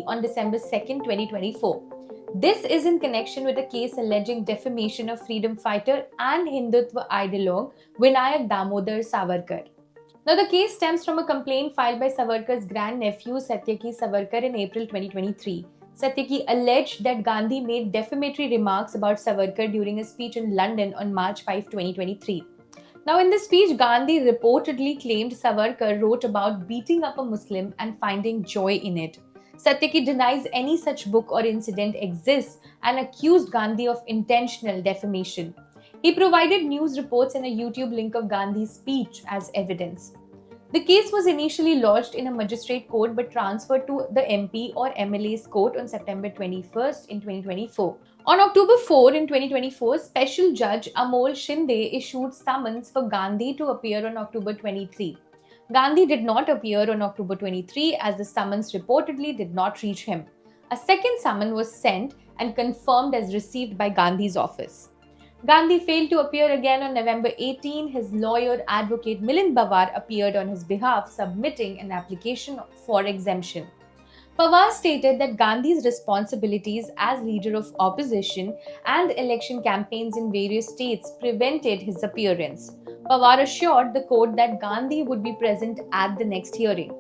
on December 2nd, 2024. This is in connection with a case alleging defamation of freedom fighter and Hindutva ideologue Vinayak Damodar Savarkar. Now, the case stems from a complaint filed by Savarkar's grandnephew Satyaki Savarkar in April 2023. Satyaki alleged that Gandhi made defamatory remarks about Savarkar during a speech in London on March 5, 2023. Now, in this speech, Gandhi reportedly claimed Savarkar wrote about beating up a Muslim and finding joy in it. Satyaki denies any such book or incident exists and accused Gandhi of intentional defamation. He provided news reports and a YouTube link of Gandhi's speech as evidence. The case was initially lodged in a magistrate court but transferred to the MP or MLA's court on September 21st in 2024. On October 4 in 2024, Special Judge Amol Shinde issued summons for Gandhi to appear on October 23. Gandhi did not appear on October 23 as the summons reportedly did not reach him. A second summons was sent and confirmed as received by Gandhi's office. Gandhi failed to appear again on November 18. His lawyer, advocate Milind Pawar, appeared on his behalf, submitting an application for exemption. Pawar stated that Gandhi's responsibilities as leader of opposition and election campaigns in various states prevented his appearance. Pawar assured the court that Gandhi would be present at the next hearing.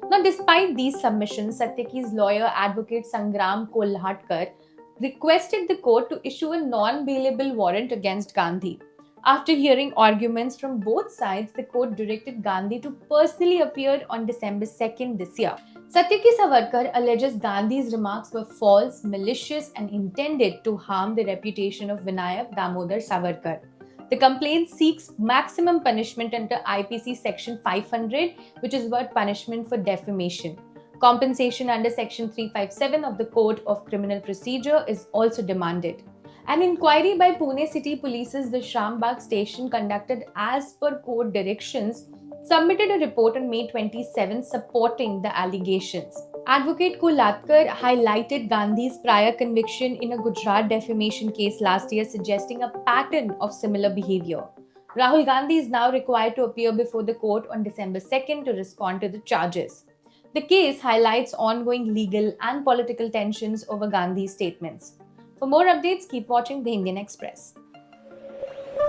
Now, despite these submissions, Satyaki's lawyer, advocate Sangram Kolhatkar, requested the court to issue a non-bailable warrant against Gandhi. After hearing arguments from both sides, the court directed Gandhi to personally appear on December 2nd this year. Satyaki Savarkar alleges Gandhi's remarks were false, malicious, and intended to harm the reputation of Vinayak Damodar Savarkar. The complaint seeks maximum punishment under IPC Section 500, which is about punishment for defamation. Compensation under Section 357 of the Code of Criminal Procedure is also demanded. An inquiry by Pune City Police's the Shrambagh station conducted as per court directions submitted a report on May 27 supporting the allegations. Advocate Kolatkar highlighted Gandhi's prior conviction in a Gujarat defamation case last year, suggesting a pattern of similar behavior. Rahul Gandhi is now required to appear before the court on December 2nd to respond to the charges. The case highlights ongoing legal and political tensions over Gandhi's statements. For more updates, keep watching The Indian Express.